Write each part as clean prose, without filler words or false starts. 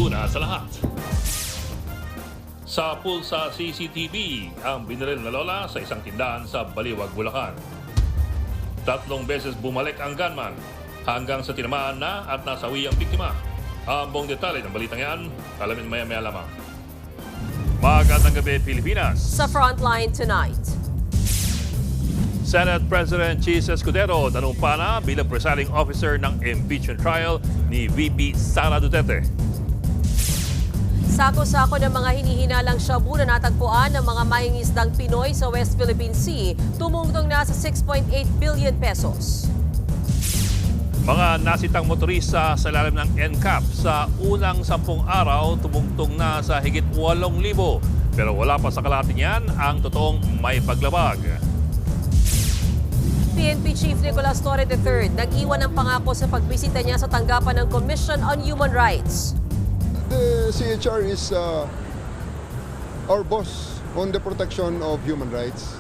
una sa lahat. Sa pulsa CCTV ang binaril na lola sa isang tindahan sa Baliwag, Bulacan. 3 beses bumalik ang gunman hanggang sa tinamaan na at nasawi ang biktima. Ang buong detalye ng balitang yan, alamin maya-maya lamang. Magandang gabi, Pilipinas. Sa Frontline tonight. Senate President Chis Escudero nanumpa na bilang presiding officer ng impeachment trial ni VP Sara Duterte. Sako-sako ng mga hinihinalang shabu na natagpuan ng mga mangingisdang Pinoy sa West Philippine Sea, tumungtong na sa 6.8 billion pesos. Mga nasitang motorista sa ilalim ng NCAP sa unang 10 araw tumungtong na sa higit 8,000. Pero wala pa sa kalahati niyan ang totoong may paglabag. PNP Chief Nicolas Torre III nag-iwan ng pangako sa pagbisita niya sa tanggapan ng Commission on Human Rights. The CHR is our boss on the protection of human rights.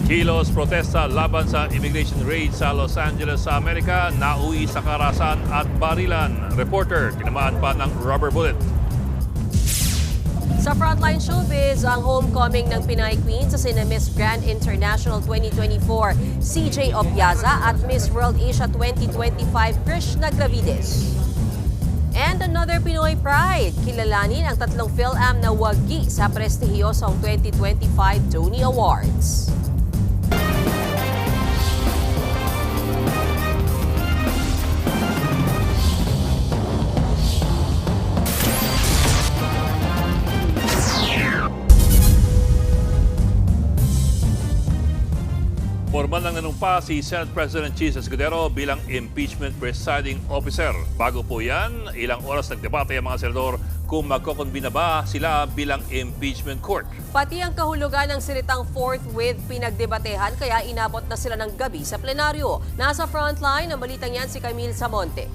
Kilos protesta laban sa immigration raid sa Los Angeles sa Amerika, nauwi sa karahasan at barilan. Reporter, tinamaan pa ng rubber bullet. Sa Frontline Showbiz, ang homecoming ng Pinay Queen sa sina Miss Grand International 2024, CJ Opiaza at Miss World Asia 2025, Krishna Gravides. And another Pinoy pride, kilalanin ang 3 PhilAm na wagi sa prestihiyosong 2025 Tony Awards. Formal nang nanumpa si Senate President Chis Escudero bilang impeachment presiding officer. Bago po yan, ilang oras nagdebate ang mga senador kung magkokonbina ba sila bilang impeachment court. Pati ang kahulugan ng salitang forthwith pinagdebatehan kaya inabot na sila ng gabi sa plenaryo. Nasa frontline ang balitang yan si Camille Samonte.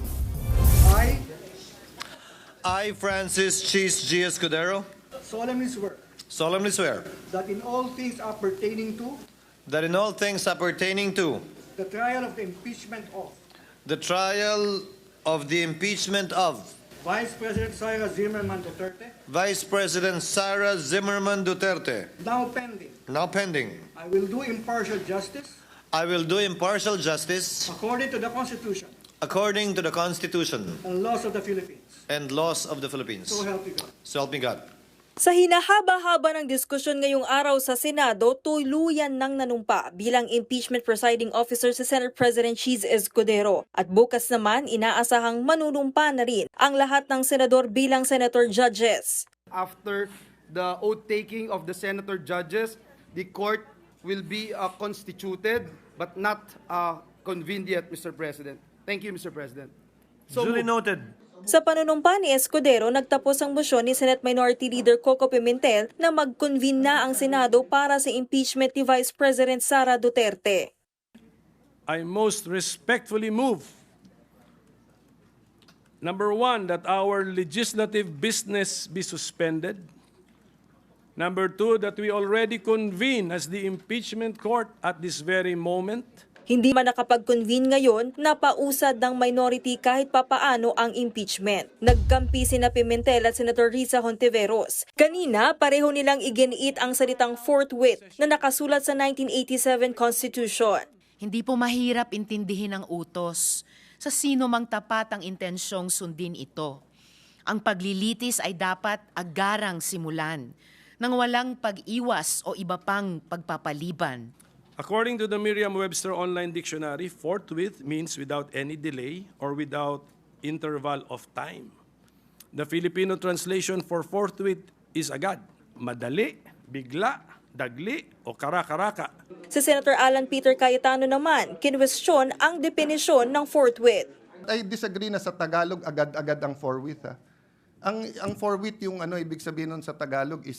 I, Francis Chis G. Escudero, solemnly swear that in all things appertaining to the trial of the impeachment of Vice President Sara Zimmerman Duterte, now pending, I will do impartial justice according to the Constitution and laws of the Philippines. So help me God. Sa hinahaba-haba ng diskusyon ngayong araw sa Senado, tuluyan nang nanumpa bilang impeachment presiding officer si Senate President Chis Escudero. At bukas naman, inaasahang manunumpa na rin ang lahat ng senador bilang senator judges. After the oath-taking of the senator judges, the court will be constituted but not convened yet, Mr. President. Thank you, Mr. President. Duly noted. Sa panunumpa ni Escudero, nagtapos ang motion ni Senate Minority Leader Coco Pimentel na mag-convene na ang Senado para sa impeachment ni Vice President Sara Duterte. I most respectfully move, number 1, that our legislative business be suspended. Number 2, that we already convene as the impeachment court at this very moment. Hindi man nakapag-convene ngayon, napausad ng minority kahit papaano ang impeachment. Nagkampi sina Pimentel at Senator Risa Hontiveros. Kanina, pareho nilang iginiit ang salitang forthwith na nakasulat sa 1987 Constitution. Hindi po mahirap intindihin ang utos sa sino mang tapat ang intensyong sundin ito. Ang paglilitis ay dapat agarang simulan nang walang pag-iwas o iba pang pagpapaliban. According to the Merriam-Webster Online Dictionary, forthwith means without any delay or without interval of time. The Filipino translation for forthwith is agad, madali, bigla, dagli o kara-karaka. Si Senator Alan Peter Cayetano naman, kinwestiyon ang definisyon ng forthwith. I disagree na sa Tagalog agad-agad ang forthwith. Ang forthwith yung ibig sabihin nun sa Tagalog is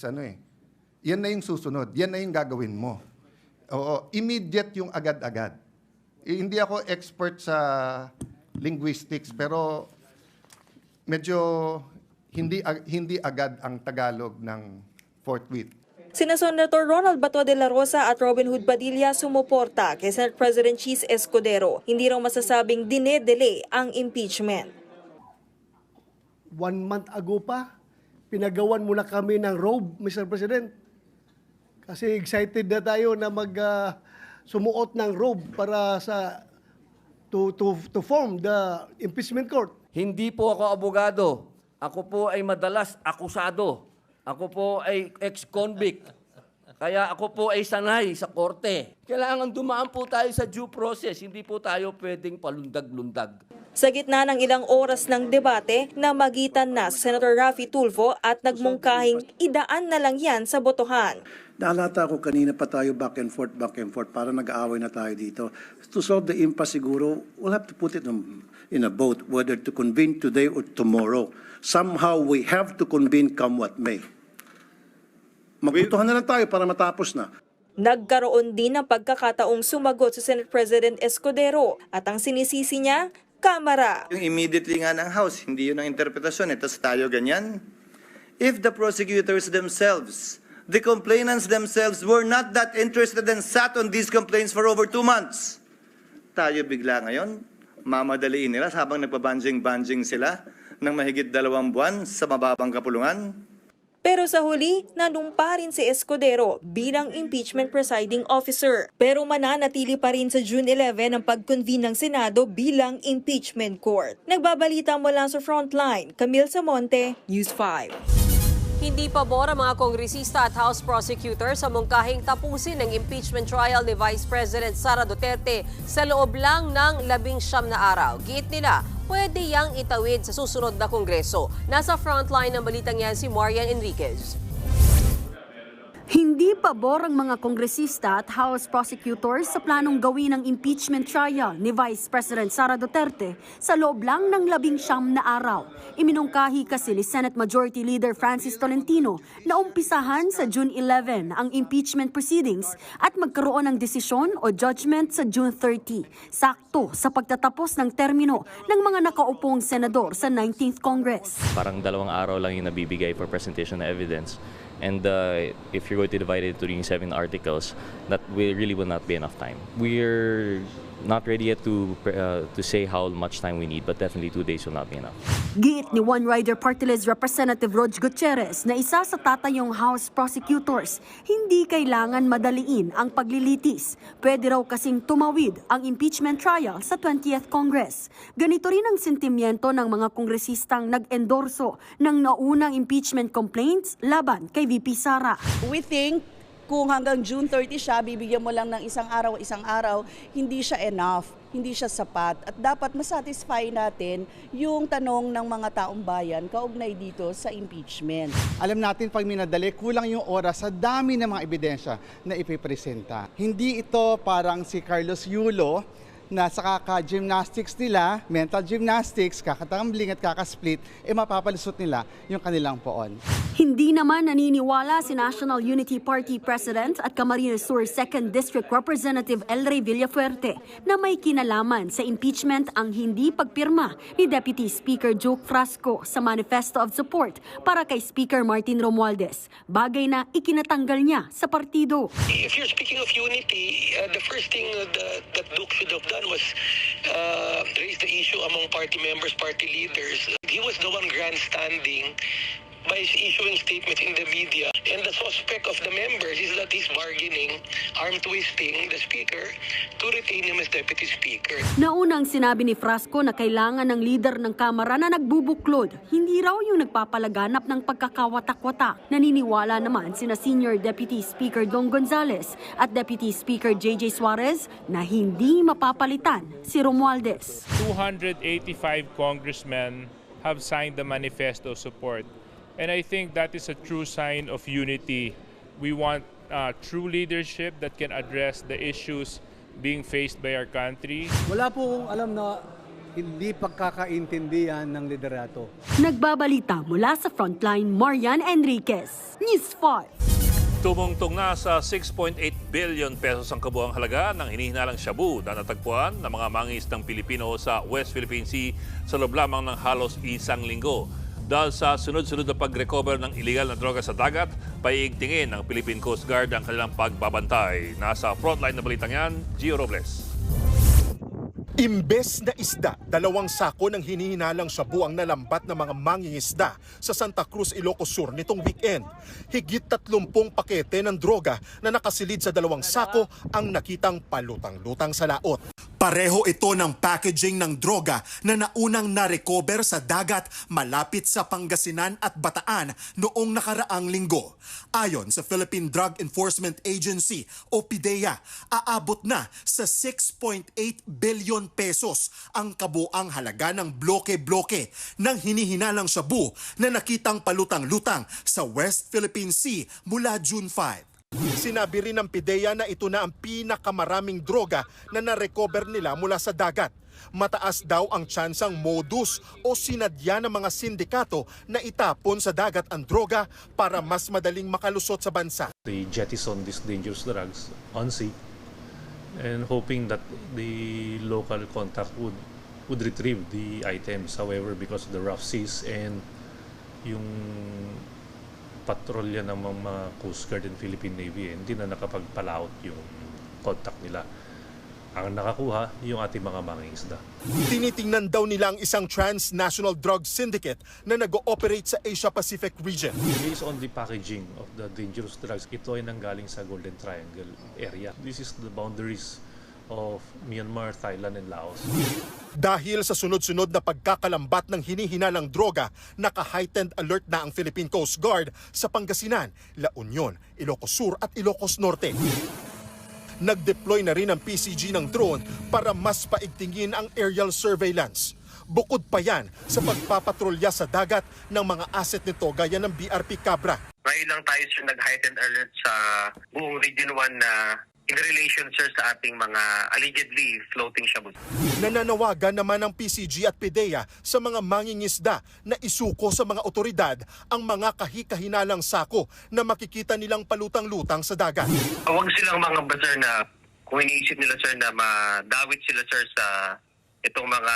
yan na yung susunod, yan na yung gagawin mo. Oo, immediate yung agad-agad. Hindi ako expert sa linguistics pero medyo hindi agad ang Tagalog ng forthwith. Sina Senator Ronald Bato de la Rosa at Robin Hood Padilla sumuporta kay Senate President Chis Escudero. Hindi raw masasabing dine-delay ang impeachment. 1 month ago pa, pinagawan muna kami ng robe, Mr. President. Kasi excited na tayo na sumuot ng robe para to form the impeachment court. Hindi po ako abogado. Ako po ay madalas akusado. Ako po ay ex-convict. Kaya ako po ay sanay sa korte. Kailangan dumaan po tayo sa due process. Hindi po tayo pwedeng palundag-lundag. Sa gitna ng ilang oras ng debate, namagitan na Senator Raffy Tulfo at nagmungkahing idaan na lang yan sa botohan. Naalata ko kanina pa tayo back and forth, para nag-aaway na tayo dito. To solve the impasse siguro, we'll have to put it in a vote, whether to convene today or tomorrow. Somehow we have to convene come what may. Magbutuhan na lang tayo para matapos na. Nagkaroon din ng pagkakataong sumagot sa Senate President Escudero at ang sinisisi niya, Kamara. Yung immediately nga ng House, hindi yun ang interpretasyon. Tapos tayo ganyan. If the prosecutors themselves, the complainants themselves were not that interested and sat on these complaints for over 2 months, tayo bigla ngayon, mamadaliin nila habang nagpabanjing-banjing sila ng mahigit 2 buwan sa mababang kapulungan. Pero sa huli, nanumpa rin si Escudero bilang impeachment presiding officer. Pero mananatili pa rin sa June 11 ang pag-convene ng Senado bilang impeachment court. Nagbabalita mula sa Frontline, Camille Samonte, News 5. Hindi pabor ang mga kongresista at House prosecutor sa mungkahing tapusin ang impeachment trial ni Vice President Sara Duterte sa loob lang ng 19 na araw. Giit nila, pwede yang itawid sa susunod na kongreso. Nasa frontline ng balitang yan si Marian Enriquez. Hindi pabor ang mga kongresista at House prosecutors sa planong gawin ang impeachment trial ni Vice President Sara Duterte sa loob lang ng 19 na araw. Iminungkahi kasi ni Senate Majority Leader Francis Tolentino na umpisahan sa June 11 ang impeachment proceedings at magkaroon ng desisyon o judgment sa June 30, sakto sa pagtatapos ng termino ng mga nakaupong senador sa 19th Congress. Parang 2 araw lang yung nabibigay for presentation na evidence. And if you're going to divide it into 7 articles, that really will not be enough time. We're not ready yet to say how much time we need, but definitely 2 days will not be enough. Giit ni One Rider Party List Representative Rog Gutierrez na isa sa tatayong House prosecutors, hindi kailangan madaliin ang paglilitis. Pwede raw kasing tumawid ang impeachment trial sa 20th Congress. Ganito rin ang sentimiento ng mga kongresistang nag-endorso ng naunang impeachment complaints laban kay VP Sara. We think kung hanggang June 30 siya, bibigyan mo lang ng isang araw, hindi siya enough, hindi siya sapat. At dapat masatisfy natin yung tanong ng mga taong bayan kaugnay dito sa impeachment. Alam natin pag minadali, kulang yung oras sa dami ng mga ebidensya na ipipresenta. Hindi ito parang si Carlos Yulo na sa kaka-gymnastics nila, mental gymnastics, kakatambling at kakasplit, mapapalusot nila yung kanilang poon. Hindi naman naniniwala si National Unity Party President at Camarines Sur 2nd District Representative El Rey Villafuerte na may kinalaman sa impeachment ang hindi pagpirma ni Deputy Speaker Joke Frasco sa Manifesto of Support para kay Speaker Martin Romualdez, bagay na ikinatanggal niya sa partido. If you're speaking of unity, the first thing that Duke should have done was raise the issue among party members, party leaders. He was the one grandstanding by issuing statements in the media. And the suspect of the members is that he's bargaining, arm-twisting the speaker to retain him as deputy speaker. Naunang sinabi ni Frasco na kailangan ng leader ng Kamara na nagbubuklod. Hindi raw yung nagpapalaganap ng pagkakawatak-watak. Naniniwala naman sina Senior Deputy Speaker Dong Gonzales at Deputy Speaker JJ Suarez na hindi mapapalitan si Romualdez. 285 congressmen have signed the manifesto support. And I think that is a true sign of unity. We want true leadership that can address the issues being faced by our country. Wala po alam na hindi pagkakaintindihan ng liderato. Nagbabalita mula sa Frontline, Marian Enriquez, News 5. Tumungtong na sa 6.8 billion pesos ang kabuang halaga ng hinihinalang shabu na natagpuan ng mga mangingisdang Pilipino sa West Philippine Sea sa loob lamang ng halos 1 linggo. Dahil sa sunod-sunod na pag-recover ng iligal na droga sa dagat, paiigtingin ng Philippine Coast Guard ang kanilang pagbabantay. Nasa frontline na balitang yan, Gio Robles. Imbes na isda, 2 sako ng hinihinalang shabu ang nalambat ng mga mangingisda sa Santa Cruz, Ilocos Sur nitong weekend. Higit 30 pakete ng droga na nakasilid sa 2 sako ang nakitang palutang-lutang sa laot. Pareho ito ng packaging ng droga na naunang na-recover sa dagat malapit sa Pangasinan at Bataan noong nakaraang linggo. Ayon sa Philippine Drug Enforcement Agency o PDEA, aabot na sa 6.8 billion pesos ang kabuang halaga ng bloke-bloke ng hinihinalang shabu na nakitang palutang-lutang sa West Philippine Sea mula June 5. Sinabi rin ng PDEA na ito na ang pinakamaraming droga na na-recover nila mula sa dagat. Mataas daw ang tsansang modus o sinadya ng mga sindikato na itapon sa dagat ang droga para mas madaling makalusot sa bansa. They jettison these dangerous drugs on sea and hoping that the local contact would retrieve the items. However, because of the rough seas and yung patrolya ng mga Coast Guard and Philippine Navy, hindi na nakapagpalaot yung contact nila. Ang nakakuha, yung ating mga mangingisda. Tinitingnan daw nila ang isang transnational drug syndicate na nag-ooperate sa Asia-Pacific region. Based on the packaging of the dangerous drugs, ito ay nanggaling sa Golden Triangle area. This is the boundaries of Myanmar, Thailand, and Laos. Dahil sa sunod-sunod na pagkakalambat ng hinihinalang droga, naka-heightened alert na ang Philippine Coast Guard sa Pangasinan, La Union, Ilocos Sur at Ilocos Norte. Nag-deploy na rin ang PCG ng drone para mas paigtingin ang aerial surveillance. Bukod pa yan sa pagpapatrolya sa dagat ng mga asset nito gaya ng BRP Cabra. Ngayon lang tayo sir nag-heightened alert sa buong Region 1 na in relation sir sa ating mga allegedly floating shabu. Nananawagan naman ng PCG at PDEA sa mga mangingisda na isuko sa mga otoridad ang mga kahikahinalang sako na makikita nilang palutang-lutang sa dagat. Huwag silang mga sir na kung iniisip nila sir na madawit sila sir sa itong mga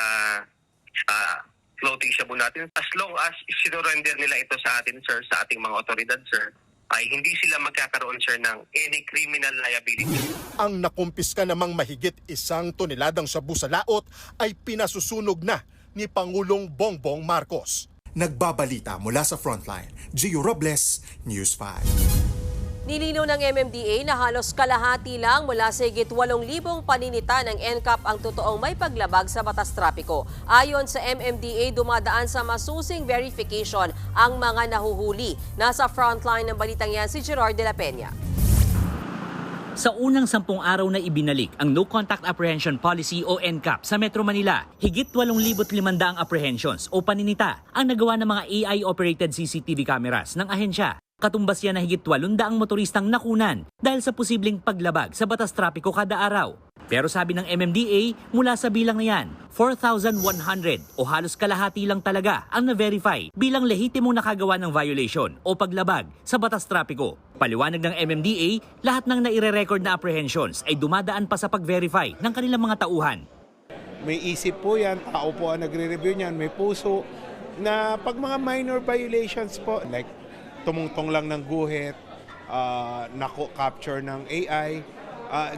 floating shabu natin. As long as sinurrender nila ito sa atin sir, sa ating mga otoridad sir, ay hindi sila magkakaroon sir ng any criminal liability. Ang nakumpiska namang mahigit 1 toneladang shabu sa laot ay pinasusunog na ni Pangulong Bongbong Marcos. Nagbabalita mula sa Frontline, Gio Robles, News 5. Nilinaw ng MMDA na halos kalahati lang mula sa higit 8,000 paninita ng NCAP ang totoong may paglabag sa batas trapiko. Ayon sa MMDA, dumadaan sa masusing verification ang mga nahuhuli. Nasa frontline ng balitang yan si Gerard de la Peña. Sa unang 10 araw na ibinalik ang No Contact Apprehension Policy o NCAP sa Metro Manila, higit 8,500 apprehensions o paninita ang nagawa ng mga AI-operated CCTV cameras ng ahensya. Katumbas yan na higit 800 motoristang nakunan dahil sa posibleng paglabag sa batas trapiko kada araw. Pero sabi ng MMDA, mula sa bilang na yan, 4,100 o halos kalahati lang talaga ang na-verify bilang lehitimong nakagawa ng violation o paglabag sa batas trapiko. Paliwanag ng MMDA, lahat ng naire-record na apprehensions ay dumadaan pa sa pag-verify ng kanilang mga tauhan. May isip po yan, tao po ang nagre-review niyan, may puso, na pag mga minor violations po, like tumungtong lang ng guhit, capture ng AI,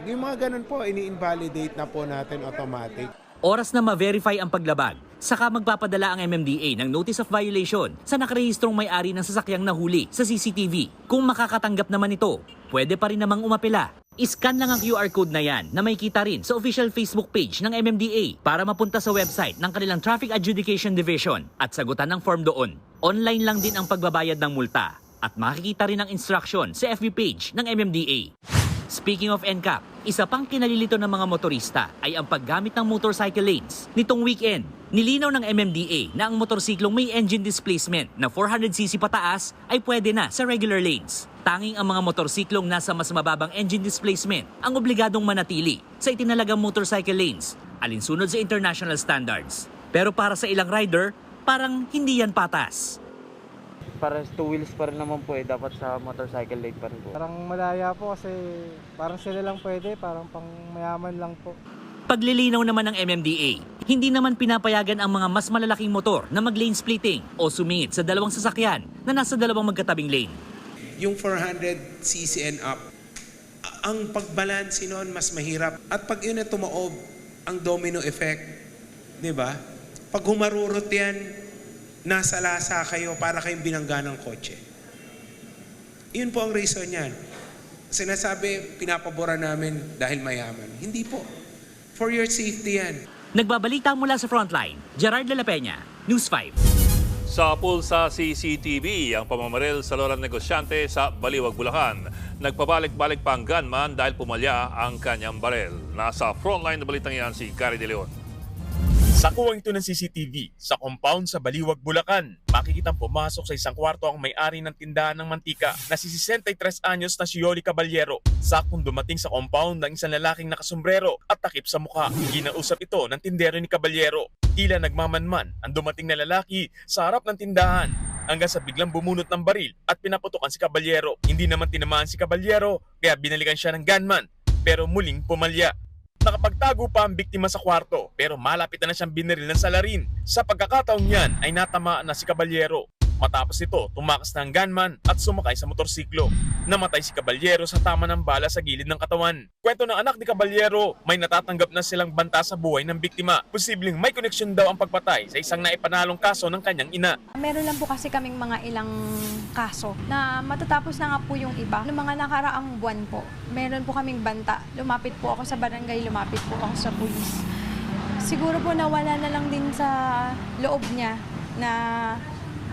yung mga ganun po, ini-invalidate na po natin automatic. Oras na ma-verify ang paglabag, saka magpapadala ang MMDA ng Notice of Violation sa nakarehistrong may-ari ng sasakyang nahuli sa CCTV. Kung makakatanggap naman ito, pwede pa rin namang umapela. Iscan lang ang QR code na yan na may kita rin sa official Facebook page ng MMDA para mapunta sa website ng kanilang Traffic Adjudication Division at sagutan ng form doon. Online lang din ang pagbabayad ng multa at makikita rin ang instruction sa FB page ng MMDA. Speaking of NCAP, isa pang kinalilito ng mga motorista ay ang paggamit ng motorcycle lanes. Nitong weekend, nilinaw ng MMDA na ang motorsiklong may engine displacement na 400cc pataas ay pwede na sa regular lanes. Tanging ang mga motorsiklong nasa mas mababang engine displacement ang obligadong manatili sa itinalagang motorcycle lanes, alinsunod sa international standards. Pero para sa ilang rider, parang hindi yan patas. Para 2 wheels pa rin naman po dapat sa motorcycle lane pa rin po. Parang malaya po kasi parang sila lang pwede, parang pang mayaman lang po. Paglilinaw naman ng MMDA, hindi naman pinapayagan ang mga mas malalaking motor na mag-lane splitting o sumingit sa dalawang sasakyan na nasa dalawang magkatabing lane. Yung 400cc and up, ang pagbalanse noon mas mahirap. At pag yun na tumaob, ang domino effect. Di ba? Pag humarurot yan, nasa lasa kayo para kayong binangga ng kotse. Yun po ang reason yan. Sinasabi, pinapabora namin dahil mayaman. Hindi po. For your safety yan. Nagbabalita mula sa Frontline, Gerard de la Peña, News 5. Sa pulsa CCTV, ang pamamaril sa lorang negosyante sa Baliwag, Bulacan. Nagpabalik-balik pa ang gunman dahil pumalya ang kanyang barel. Nasa Frontline na balitang yan si Gary De Leon. Sa kuwang ito ng CCTV, sa compound sa Baliwag, Bulacan, makikitang pumasok sa isang kwarto ang may-ari ng tindahan ng mantika na si 63 anyos na si Yoli Caballero. Saktong dumating sa compound ng isang lalaking nakasombrero at takip sa mukha. Ginausap ito ng tindero ni Caballero. Tila nagmamanman ang dumating na lalaki sa harap ng tindahan hanggang sa biglang bumunot ng baril at pinaputukan si Caballero. Hindi naman tinamaan si Caballero kaya binalikan siya ng gunman pero muling pumalya. Nakapagtago pa ang biktima sa kwarto pero malapit na siyang binaril ng salarin. Sa pagkakataong yan ay natamaan na si Caballero. Matapos ito, tumakas na ang gunman at sumakay sa motorsiklo. Namatay si Caballero sa tama ng bala sa gilid ng katawan. Kwento ng anak ni Caballero, may natatanggap na silang banta sa buhay ng biktima. Posibleng may koneksyon daw ang pagpatay sa isang naipanalong kaso ng kanyang ina. Meron lang po kasi kaming mga ilang kaso na matatapos na nga po yung iba. Noong mga nakaraang buwan po, meron po kaming banta. Lumapit po ako sa barangay, lumapit po ako sa pulis. Siguro po nawala na lang din sa loob niya na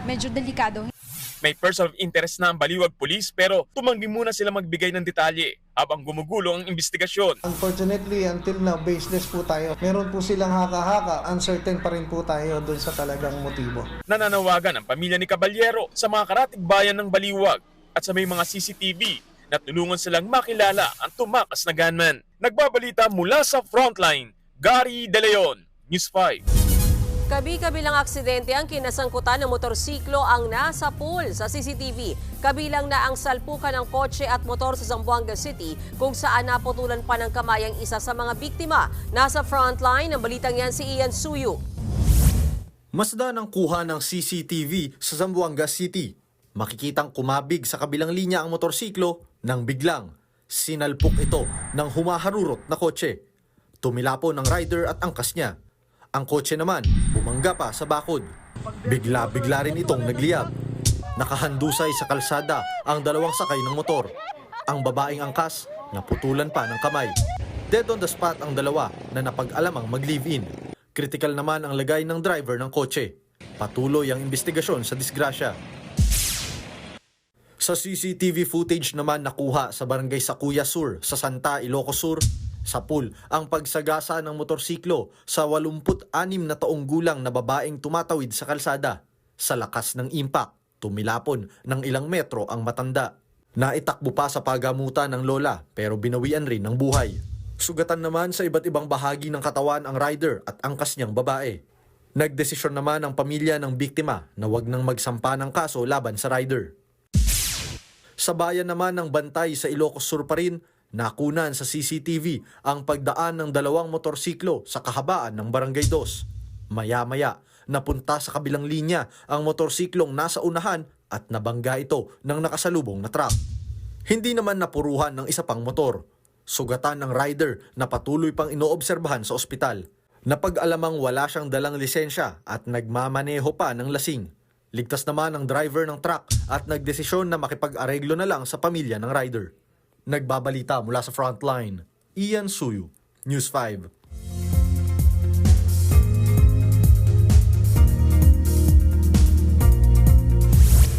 medyo delikado. May person of interest na ang Baliwag Police pero tumanggi muna sila magbigay ng detalye habang gumugulo ang investigasyon. Unfortunately, until now, baseless po tayo. Meron po silang haka-haka. Uncertain pa rin po tayo doon sa talagang motibo. Nananawagan ang pamilya ni Caballero sa mga karatig bayan ng Baliwag at sa may mga CCTV na tulungan silang makilala ang tumakas na gunman. Nagbabalita mula sa Frontline, Gary De Leon, News 5. Kabi-kabilang aksidente ang kinasangkutan ng motorsiklo ang nasa pool sa CCTV. Kabilang na ang salpukan ng kotse at motor sa Zamboanga City kung saan naputulan pa ng kamay ang isa sa mga biktima. Nasa Frontline ng balitang yan si Ian Suyu. Masdan ang kuha ng CCTV sa Zamboanga City. Makikitang kumabig sa kabilang linya ang motorsiklo nang biglang sinalpok ito ng humaharurot na kotse. Tumilapon ang rider at angkas niya. Ang kotse naman, bumangga pa sa bakod. Bigla-bigla rin itong nagliyab. Nakahandusay sa kalsada ang dalawang sakay ng motor. Ang babaeng angkas, naputulan pa ng kamay. Dead on the spot ang dalawa na napag-alamang mag-live-in. Critical naman ang lagay ng driver ng kotse. Patuloy ang investigasyon sa disgrasya. Sa CCTV footage naman nakuha sa Barangay Sakuya Sur sa Santa Ilocos Sur, sa pool ang pagsagasa ng motorsiklo sa 86 na taong gulang na babaeng tumatawid sa kalsada. Sa lakas ng impact, tumilapon ng ilang metro ang matanda. Naitakbo pa sa pagamutan ng lola pero binawian rin ng buhay. Sugatan naman sa iba't ibang bahagi ng katawan ang rider at angkas niyang babae. Nagdesisyon naman ang pamilya ng biktima na wag nang magsampa ng kaso laban sa rider. Sa bayan naman ng Bantay sa Ilocos Sur pa rin, nakunan sa CCTV ang pagdaan ng dalawang motorsiklo sa kahabaan ng Barangay 2. Maya-maya, napunta sa kabilang linya ang motorsiklong nasa unahan at nabangga ito ng nakasalubong na truck. Hindi naman napuruhan ng isa pang motor. Sugatan ng rider na patuloy pang inoobserbahan sa ospital. Napag-alamang wala siyang dalang lisensya at nagmamaneho pa ng lasing. Ligtas naman ang driver ng truck at nagdesisyon na makipag-areglo na lang sa pamilya ng rider. Nagbabalita mula sa Frontline, Ian Suyu, News 5.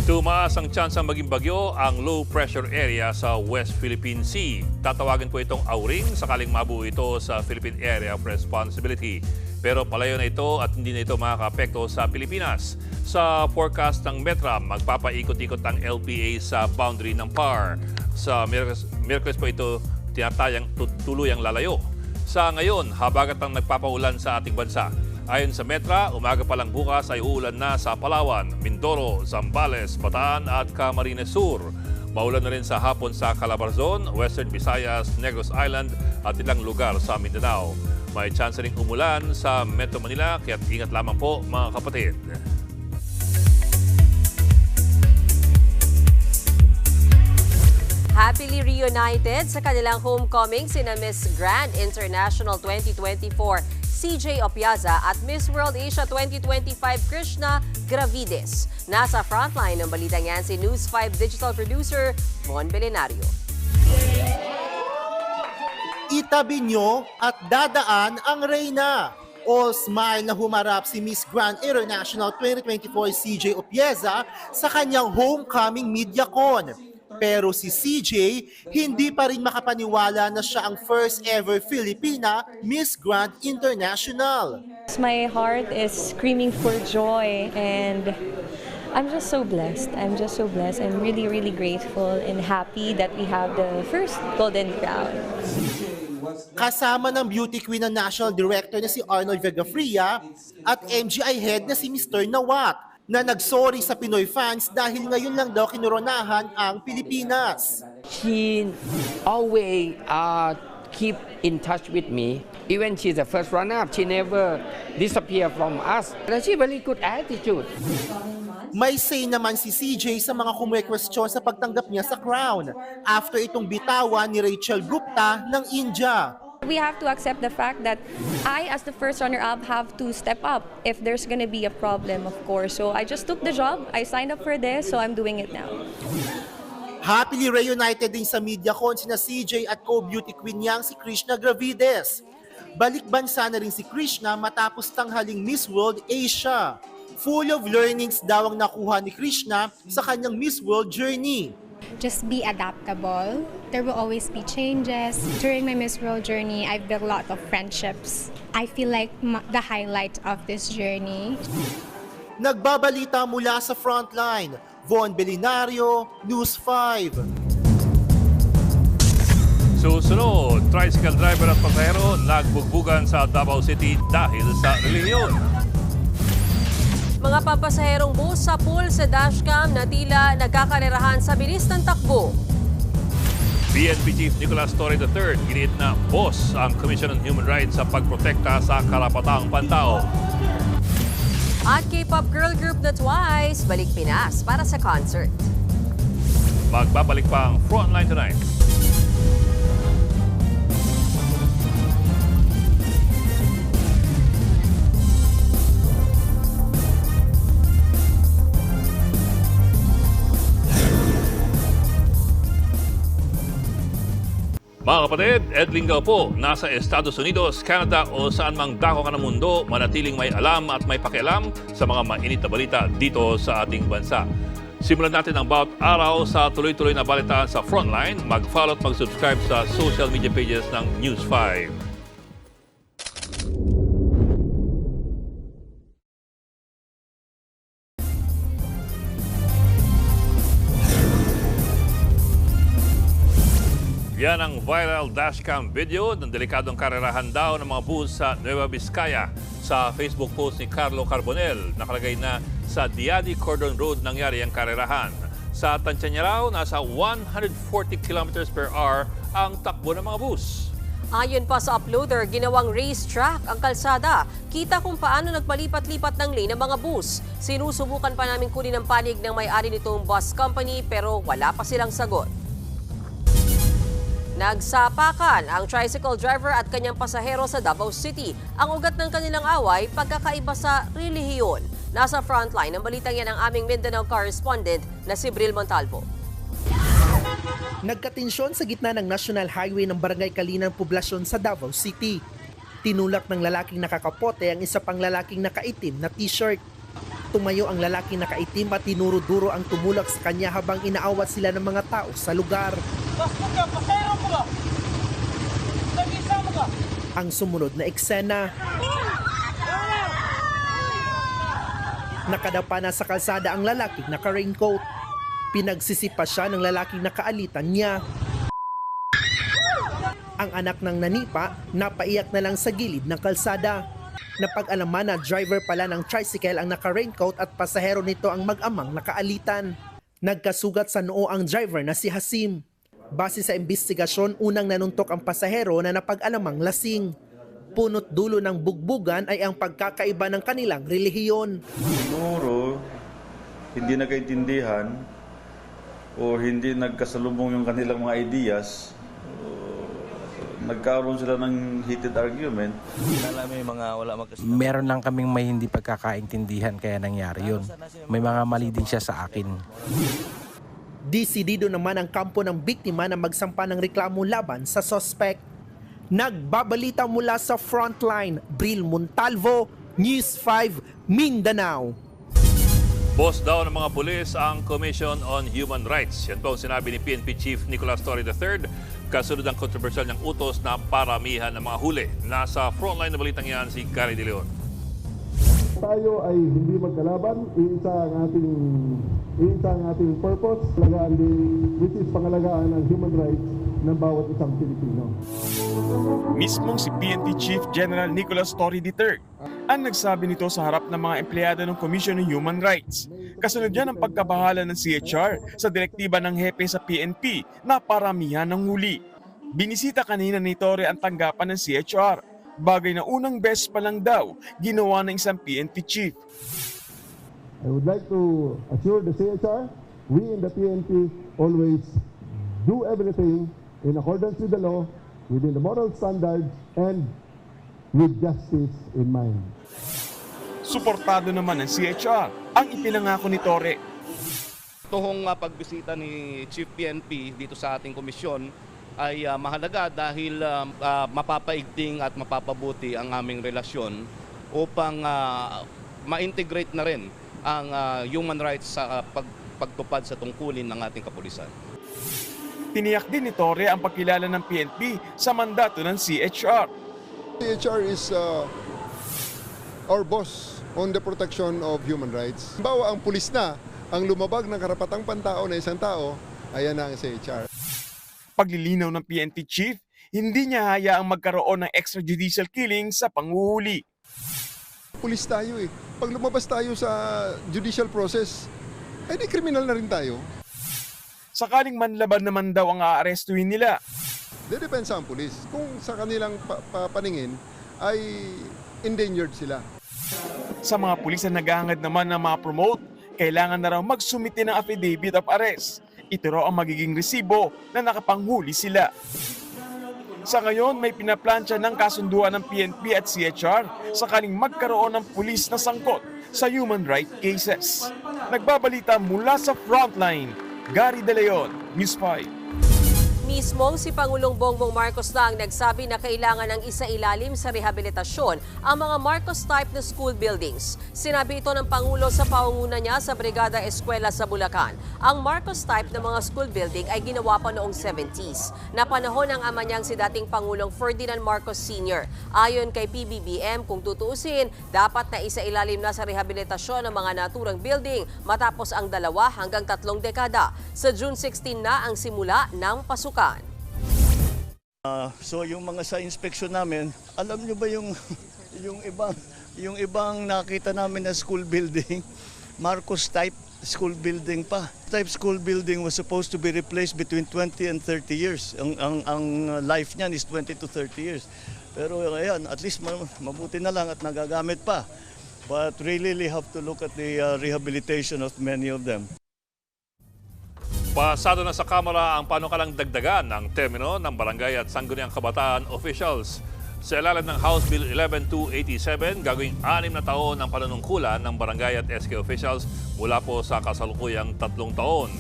Tumaas ang tsansang maging bagyo ang low pressure area sa West Philippine Sea. Tatawagin po itong Auring sakaling mabuo ito sa Philippine Area of Responsibility. Pero palayo na ito at hindi na ito makaka-apekto sa Pilipinas. Sa forecast ng Metra, magpapaikot-ikot ang LPA sa boundary ng PAR. Sa Miyerkules po ito tinatayang tuluyang lalayo. Sa ngayon, habagat ang nagpapaulan sa ating bansa. Ayon sa Metra, umaga pa lang bukas ay uulan na sa Palawan, Mindoro, Zambales, Bataan at Camarines Sur. Maulan na rin sa hapon sa Calabarzon, Western Visayas, Negros Island at ilang lugar sa Mindanao. May chance ring umulan sa Metro Manila, kaya't ingat lamang po mga kapatid. Happy happily reunited sa kanilang homecoming sina Miss Grand International 2024 CJ Opiaza at Miss World Asia 2025 Krishna Gravides. Nasa frontline ng balitang yan si News 5 digital producer Von Belenario. Itabi nyo at dadaan ang reyna. All smile na humarap si Miss Grand International 2024 CJ Opieza sa kanyang homecoming MediaCon. Pero si CJ hindi pa rin makapaniwala na siya ang first ever Filipina Miss Grand International. My heart is screaming for joy and I'm just so blessed. I'm really, really grateful and happy that we have the first Golden Crown. Kasama ng beauty queen ng national director na si Arnold Vegafria at MGI head na si Mr. Nawat na nagsorry sa Pinoy fans dahil ngayon lang daw kinoronahan ang Pilipinas. She always keep in touch with me. Even she's the first runner-up, she never disappear from us. She really good attitude. May say naman si CJ sa mga kumwekwestiyon sa pagtanggap niya sa crown after itong bitawan ni Rachel Gupta ng India. We have to accept the fact that I, as the first runner-up, have to step up if there's gonna be a problem, of course. So I just took the job, I signed up for this, so I'm doing it now. Happily reunited din sa MediaCon sina CJ at co-beauty queen niyang si Krishna Gravides. Balik bansa na rin si Krishna matapos tanghaling Miss World Asia. Full of learnings daw ang nakuha ni Krishna sa kanyang Miss World journey. Just be adaptable. There will always be changes. During my Miss World journey, I've built a lot of friendships. I feel like the highlight of this journey. Nagbabalita mula sa frontline, Von Belenario, News 5. Susunod, tricycle driver at pasahero nagbugbugan sa Davao City dahil sa relihiyon. Mga pampasaherong bus sa pool sa dashcam na tila nagkakarerahan sa bilis ng takbo. PNP Chief Nicolas Torre III giniit na boss ang Commission on Human Rights sa pagprotekta sa karapatang pantao. At K-pop girl group na Twice, balik Pinas para sa concert. Magbabalik pa ang Frontline tonight. Mga kapatid, Ed Lingao po, nasa Estados Unidos, Canada o saan mang dako ka ng mundo, manatiling may alam at may pakialam sa mga mainit na balita dito sa ating bansa. Simulan natin ang bawat araw sa tuloy-tuloy na balitaan sa Frontline. Mag-follow at mag-subscribe sa social media pages ng News 5. Yan ang viral dashcam video ng delikadong karerahan daw ng mga bus sa Nueva Vizcaya. Sa Facebook post ni Carlo Carbonel, nakalagay na sa Diadi Cordon Road nangyari ang karerahan. Sa tansya niya raw, nasa 140 km per hour ang takbo ng mga bus. Ayon pa sa uploader, ginawang racetrack ang kalsada. Kita kung paano nagpalipat-lipat ng lane ng mga bus. Sinusubukan pa namin kunin ang panig ng may-ari nitong bus company pero wala pa silang sagot. Nagsapakan ang tricycle driver at kanyang pasahero sa Davao City. Ang ugat ng kanilang away, pagkakaiba sa relihiyon. Nasa frontline ng balitang yan ang aming Mindanao correspondent na si Bril Montalvo. Nagkatensyon sa gitna ng National Highway ng Barangay Kalinang Poblasyon sa Davao City. Tinulak ng lalaking nakakapote ang isa pang lalaking nakaitim na t-shirt. Tumayo ang lalaking nakaitim at tinuro-duro ang tumulak sa kanya habang inaawat sila ng mga tao sa lugar. Ang sumunod na eksena. Nakadapa na sa kalsada ang lalaking naka-raincoat. Pinagsisipa siya ng lalaking nakaalitan niya. Ang anak ng nanipa, napaiyak na lang sa gilid ng kalsada. Napag-alaman na driver pala ng tricycle ang naka-raincoat at pasahero nito ang mag-amang nakaalitan. Nagkasugat sa noo ang driver na si Hasim. Base sa investigasyon, unang nanuntok ang pasahero na napag-alamang lasing. Punot dulo ng bugbugan ay ang pagkakaiba ng kanilang relihiyon. Siguro, hindi nagkaintindihan o hindi nagkasalubong yung kanilang mga ideas, nagkaroon sila ng heated argument. Meron lang kaming may hindi pagkakaintindihan kaya nangyari yun. May mga mali din siya sa akin. Desidido naman ang kampo ng biktima na magsampa ng reklamo laban sa suspect. Nagbabalita mula sa Frontline, Bril Montalvo, News 5, Mindanao. Boss daw ng mga pulis ang Commission on Human Rights. Yan po ang sinabi ni PNP Chief Nicolas Torre III kasunod ang kontrobersyal niyang utos na paramihan ng mga huli. Nasa frontline na balitang yan si Gary De Leon. Tayo ay hindi magkalaban, iisa ang ating purpose, which is pangalagaan ng human rights ng bawat isang Pilipino. Mismong si PNP Chief General Nicolas Torre III ang nagsabi nito sa harap ng mga empleyado ng Commission on Human Rights. Kasunod yan ang pagkabahala ng CHR sa direktiba ng hepe sa PNP na paramihan ng huli. Binisita kanina ni Torre ang tanggapan ng CHR, bagay na unang beses pa lang daw ginawa ng isang PNP chief. I would like to assure the CHR, we in the PNP always do everything in accordance with the law, within the moral standards, and with justice in mind. Suportado naman ng CHR ang ipinangako ni Torre. Ito pagbisita ni Chief PNP dito sa ating komisyon ay mahalaga dahil mapapaigting at mapapabuti ang aming relasyon upang ma-integrate na rin ang human rights sa pagtupad sa tungkulin ng ating kapulisan. Tiniyak din ni Torre ang pagkilala ng PNP sa mandato ng CHR. CHR is our boss on the protection of human rights. Bawa ang pulis na ang lumabag ng karapatang pantao na isang tao, ayan na ang CHR. Paglilinaw ng PNP chief, hindi niya hayaang magkaroon ng extrajudicial killing sa panghuhuli. Pulis tayo eh. Pag lumabas tayo sa judicial process, ay di kriminal na rin tayo. Sakaling manlaban naman daw ang aarestuhin nila. Dedepensa ang pulis. Kung sa kanilang paningin ay endangered sila. Sa mga pulis na naghahangad naman na ma-promote, kailangan na raw magsumite ng affidavit of arrest. Ito raw ang magiging resibo na nakapanghuli sila. Sa ngayon, may pinaplansya ng kasunduan ng PNP at CHR sakaling magkaroon ng pulis na sangkot sa human rights cases. Nagbabalita mula sa Frontline, Gary De Leon, News 5. Mismong si Pangulong Bongbong Marcos na ang nagsabi na kailangan ng isailalim sa rehabilitasyon ang mga Marcos-type na school buildings. Sinabi ito ng Pangulo sa pangunguna niya sa Brigada Eskwela sa Bulacan. Ang Marcos-type na mga school building ay ginawa pa noong 70s, na panahon ng ama niyang si dating Pangulong Ferdinand Marcos Sr. Ayon kay PBBM, kung tutuusin, dapat na isailalim na sa rehabilitasyon ng mga naturang building matapos ang 2 hanggang 3 dekada. Sa June 16 na ang simula ng pasukan. So yung mga sa inspection namin, alam nyo ba yung ibang nakita namin na school building, Marcos type school building pa. Type school building was supposed to be replaced between 20 and 30 years. Ang life niyan is 20 to 30 years. Pero ayan, at least mabuti na lang at nagagamit pa. But really have to look at the rehabilitation of many of them. Pasado na sa Kamara ang panukalang dagdagan ng termino ng barangay at sangguniang kabataan officials. Sa ilalim ng House Bill 11287, gagawing 6 na taon ang panunungkulan ng barangay at SK officials mula po sa kasalukuyang 3 taon.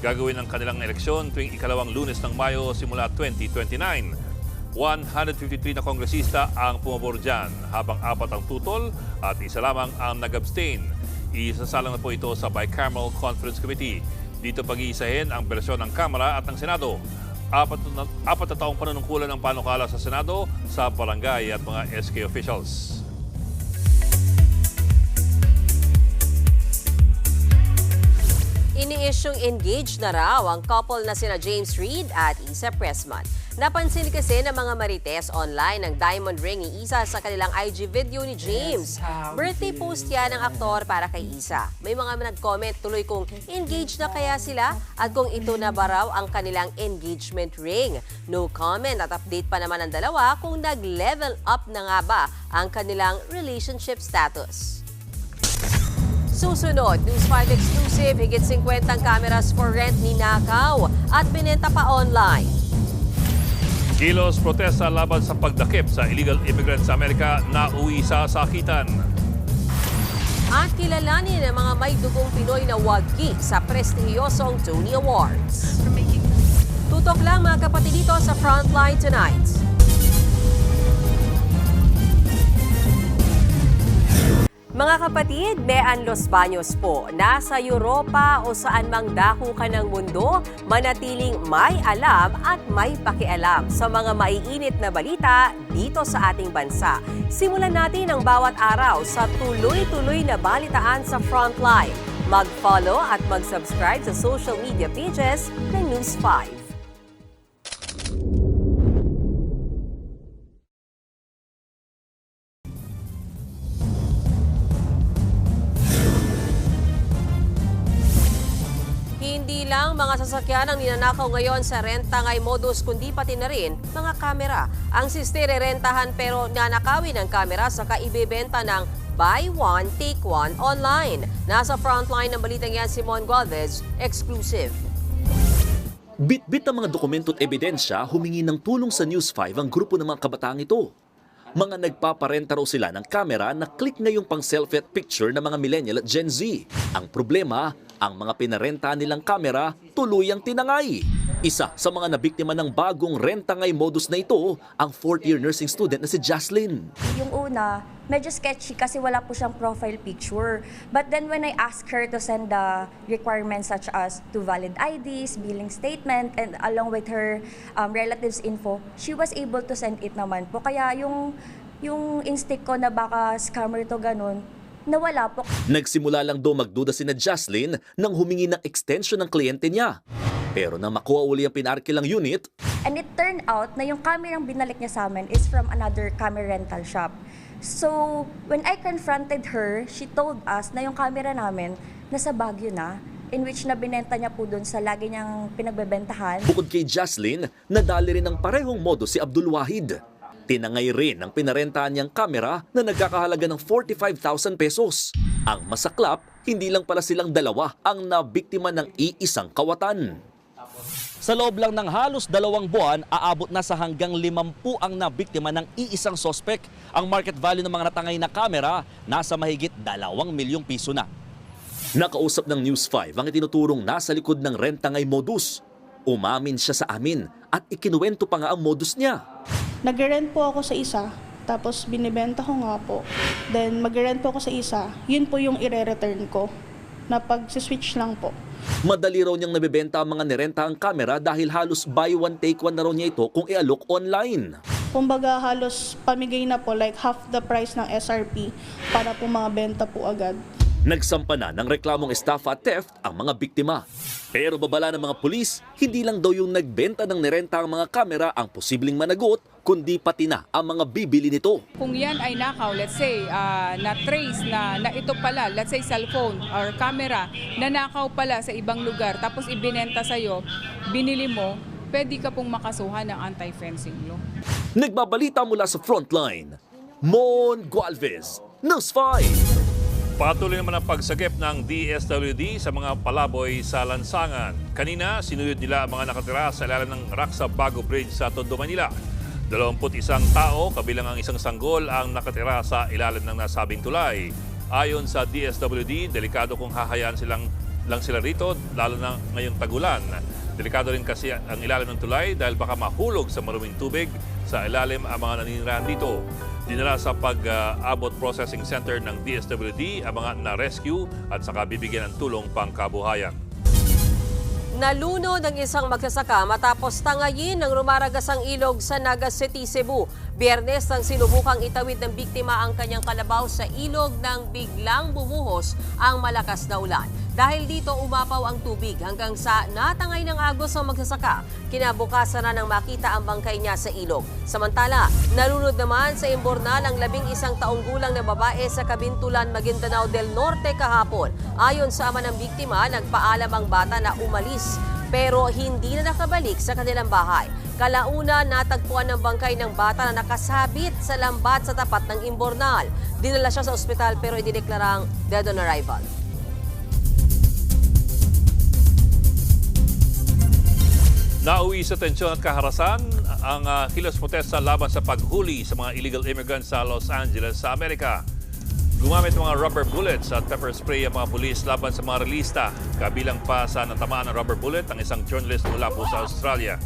Gagawin ang kanilang eleksyon tuwing ikalawang Lunes ng Mayo simula 2029. 153 na kongresista ang pumabor dyan, habang 4 ang tutol at 1 lamang ang nag-abstain. Isasalang na po ito sa Bicameral Conference Committee. Dito pag-iisahin ang bersyon ng Kamara at ng Senado. 4 na taong panunungkulan ng panukala sa Senado, sa barangay at mga SK officials. Ini-isyong engaged na raw ang couple na sina James Reid at Isa Pressman. Napansin kasi ng mga marites online ang diamond ring ni Isa sa kanilang IG video ni James. Birthday post yan ng aktor para kay Isa. May mga nag-comment tuloy kung engaged na kaya sila at kung ito na ba raw ang kanilang engagement ring. No comment at update pa naman ang dalawa kung nag-level up na nga ba ang kanilang relationship status. Susunod, News 5 exclusive, higit 50 cameras for rent ninakaw at binenta pa online. Kilos protesta laban sa pagdakip sa illegal immigrants sa Amerika na uwi sa sakitan. At kilalanin ang mga may dugong Pinoy na wagi sa prestihiyosong Tony Awards. Tutok lang mga kapatid dito sa Frontline tonight. Mga kapatid, Mean Los Baños po. Nasa Europa o saan mang dako ka ng mundo, manatiling may alam at may pakialam sa mga maiinit na balita dito sa ating bansa. Simulan natin ang bawat araw sa tuloy-tuloy na balitaan sa Frontline. Mag-follow at mag-subscribe sa social media pages ng News 5. Hindi lang mga sasakyan ang ninanakaw ngayon sa renta-ngay modus kundi pati na rin mga kamera. Ang sistere rentahan pero nanakawin ang kamera saka ibebenta ng buy one, take one online. Nasa frontline ng balitang yan si Mon Galvez, exclusive. Bit-bit ang mga dokumento at ebidensya, humingi ng tulong sa News 5 ang grupo ng mga kabataang ito. Mga nagpaparenta raw sila ng kamera na click ngayong pang selfie at picture ng mga millennial at Gen Z. Ang problema, ang mga pinarenta nilang kamera tuluyang tinangay. Isa sa mga nabiktima ng bagong renta-ngay modus na ito, ang 4th-year nursing student na si Jaslyn. Yung una, medyo sketchy kasi wala po siyang profile picture. But then when I asked her to send the requirements such as two valid IDs, billing statement, and along with her relatives info, she was able to send it naman po. Kaya yung instinct ko na baka scammer to ganun, nawala po. Nagsimula lang daw magduda sina Jaslyn nang humingi ng extension ng kliyente niya. Pero nang makuha uli ang pinarkilang unit, and it turned out na yung kamerang binalik niya sa amin is from another camera rental shop. So, when I confronted her, she told us na yung camera namin nasa Baguio na, in which na binenta niya po dun sa lagi niyang pinagbebentahan. Bukod kay Jaslyn, nadali rin ng parehong modus si Abdul Wahid. Tinangay rin ang pinarentahan niyang kamera na nagkakahalaga ng 45,000 pesos. Ang masaklap, hindi lang pala silang dalawa ang nabiktima ng iisang kawatan. Sa loob lang ng halos 2 buwan, aabot na sa hanggang 50 ang nabiktima ng iisang sospek. Ang market value ng mga natangay na kamera nasa mahigit 2 milyong piso na. Nakausap ng News 5 ang itinuturong nasa likod ng renta-ngay modus. Umamin siya sa amin at ikinuwento pa nga ang modus niya. Nag-rent po ako sa isa, tapos binibenta ko nga po. Then mag-rent po ako sa isa, yun po yung ire-return ko, na pag-switch lang po. Madali raw niyang nabibenta ang mga nirentaang kamera dahil halos buy one take one na raw niya ito kung i-alok online. Kumbaga halos pamigay na po, like half the price ng SRP para po mga benta po agad. Nagsampa na ng reklamong estafa at theft ang mga biktima. Pero babala ng mga pulis, hindi lang daw yung nagbenta ng nirenta ang mga kamera ang posibleng managot, kundi pati na ang mga bibili nito. Kung yan ay nakaw, let's say, na-trace na ito pala, let's say cellphone or camera, na nakaw pala sa ibang lugar, tapos ibinenta sa'yo, binili mo, pwede ka pong makasuhan ng anti-fencing law. Nagbabalita mula sa Frontline, Mon Galvez, News 5. Patuloy naman ang pagsagip ng DSWD sa mga palaboy sa lansangan. Kanina, sinuyod nila ang mga nakatira sa ilalim ng Raksa Bago Bridge sa Tondo, Manila. 21 tao, kabilang ang isang sanggol, ang nakatira sa ilalim ng nasabing tulay. Ayon sa DSWD, delikado kung hahayaan lang sila rito, lalo na ngayong tagulan. Delikado rin kasi ang ilalim ng tulay dahil baka mahulog sa maruming tubig sa ilalim ang mga naninirahan dito. Dinala sa pag-abot processing center ng DSWD ang mga na-rescue at saka bibigyan ng tulong pangkabuhayan. Nalunod ang isang magsasaka matapos tangayin ng rumaragasang ilog sa Naga City, Cebu. Biyernes nang sinubukang itawid ng biktima ang kanyang kalabaw sa ilog nang biglang bumuhos ang malakas na ulan. Dahil dito umapaw ang tubig hanggang sa natangay ng agos ang magsasaka. Kinabukasan na nang makita ang bangkay niya sa ilog. Samantala, nalunod naman sa imbornal ang 11 taong gulang na babae sa Kabintulan, Maguindanao del Norte kahapon. Ayon sa ama ng biktima, nagpaalam ang bata na umalis pero hindi na nakabalik sa kanilang bahay. Kalauna, natagpuan ng bangkay ng bata na nakasabit sa lambat sa tapat ng imbornal. Dinala siya sa ospital pero idineklarang dead on arrival. Nauwi sa tensyon at kaharasan ang kilos protesta laban sa paghuli sa mga illegal immigrants sa Los Angeles sa Amerika. Gumamit ng mga rubber bullets at pepper spray ang mga pulis laban sa mga relista. Kabilang pa sa natamaan ng rubber bullet ang isang journalist mula po sa Australia.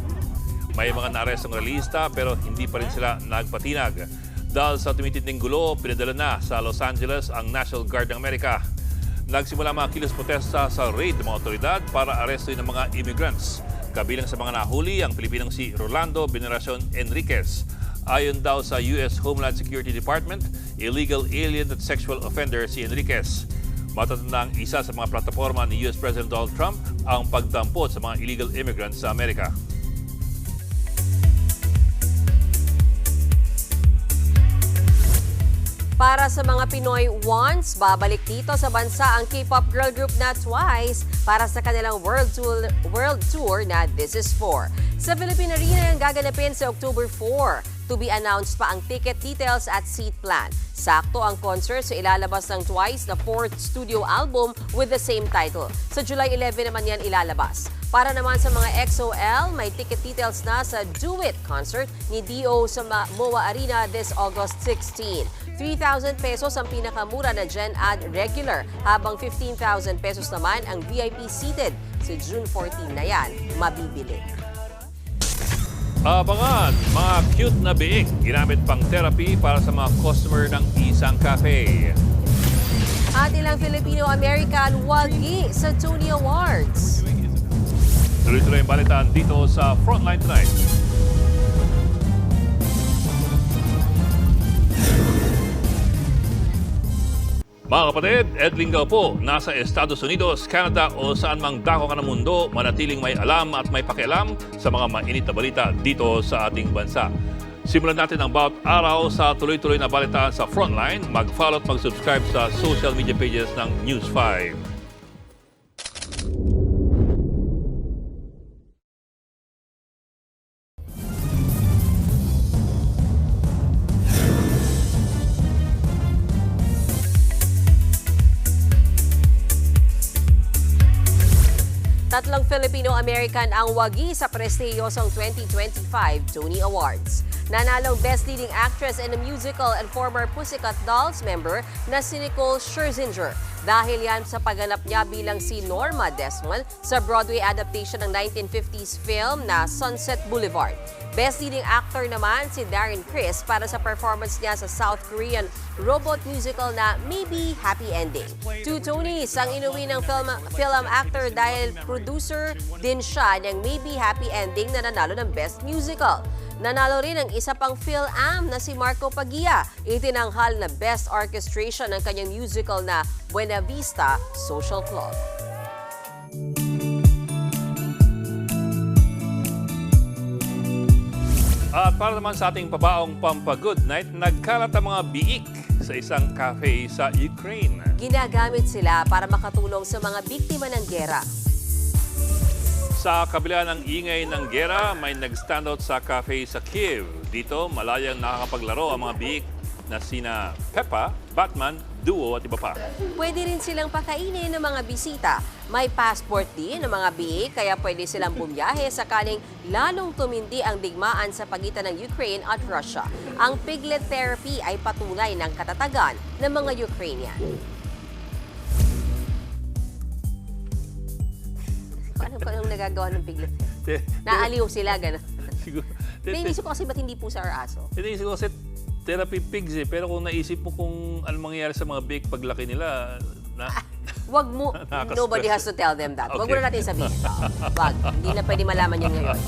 May mga naarestong relista pero hindi pa rin sila nagpatinag. Dahil sa tumitinding gulo, pinadala na sa Los Angeles ang National Guard ng Amerika. Nagsimula mga kilos protesta sa raid ng mga otoridad para arestuin ng mga immigrants. Kabilang sa mga nahuli ang Pilipinong si Rolando Veneracion Enriquez. Ayon daw sa U.S. Homeland Security Department, illegal alien at sexual offender si Enriquez. Matatandang isa sa mga plataforma ni U.S. President Donald Trump ang pagdampot sa mga illegal immigrants sa Amerika. Para sa mga Pinoy once, babalik dito sa bansa ang K-pop girl group na Twice para sa kanilang world tour na This Is For. Sa Philippine Arena ang gaganapin sa October 4. To be announced pa ang ticket details at seat plan. Sakto ang concert sa ilalabas ng Twice na 4th studio album with the same title. Sa July 11 naman yan ilalabas. Para naman sa mga XOL, may ticket details na sa Do It concert ni Dio sa MOA Arena this August 16. 3,000 pesos ang pinakamura na Gen Ad regular, habang 15,000 pesos naman ang VIP seated. Sa June 14 na yan, mabibili. Abangan, mga cute na biik, ginamit pang therapy para sa mga customer ng isang cafe. At ilang Filipino-American wagi sa Tony Awards. Tuloy-tuloy ang balitaan dito sa Frontline Tonight. Mga kapatid, Ed Lingaw po, nasa Estados Unidos, Canada o saan mang dako ka ng mundo, manatiling may alam at may pakialam sa mga mainit na balita dito sa ating bansa. Simulan natin ang bawat araw sa tuloy-tuloy na balitaan sa Frontline. Mag-follow at mag-subscribe sa social media pages ng News 5. Tatlong Filipino-American ang wagi sa prestiyosong 2025 Tony Awards. Nanalong Best Leading Actress in a Musical and former Pussycat Dolls member na si Nicole Scherzinger. Dahil yan sa pagganap niya bilang si Norma Desmond sa Broadway adaptation ng 1950s film na Sunset Boulevard. Best Leading Actor naman si Darren Criss para sa performance niya sa South Korean robot musical na Maybe Happy Ending. 2 Tonys ang inuwi ng film actor dahil producer din siya ng Maybe Happy Ending na nanalo ng Best Musical. Nanalo rin ang isa pang Phil-Am na si Marco Paggia, itinanghal na Best Orchestration ng kanyang musical na Buena Vista Social Club. At para naman sa ating pabaong Pampa-Good Night, nagkalat ang mga biik sa isang cafe sa Ukraine. Ginagamit sila para makatulong sa mga biktima ng gera. Sa kabila ng ingay ng gera, may nag-standout sa cafe sa Kiev. Dito, malayang nakakapaglaro ang mga biik na sina Peppa, Batman, Duo at iba pa. Pwede rin silang pakainin ng mga bisita. May passport din ng mga biik, kaya pwede silang bumiyahe sakaling lalong tumindi ang digmaan sa pagitan ng Ukraine at Russia. Ang piglet therapy ay patunay ng katatagan ng mga Ukrainian. Anong nagagawa ng piglet? Naaliw sila, gano'n. Inisip ko kasi ba't hindi pusa or aso? Inisip ko kasi therapy pigs eh. Pero kung naisip mo kung anong mangyayari sa mga big paglaki nila, wag mo, nobody has to tell them that. Wag mo na natin sabihin. Wag, hindi na pwede malaman yan ngayon.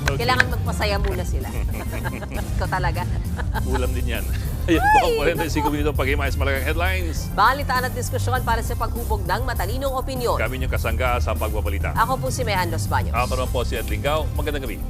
Kailangan magpasaya muna sila. Ikaw talaga. Ulam din yan. Ayan po ang 45 minuto pag-imayos malagang headlines. Balitaan at diskusyon para sa paghubog ng matalinong opinyon. Kami niyong kasangga sa pagbabalita. Ako po si Mehan Los Baños. Ako naman po si Ed Lingaw. Magandang gabi.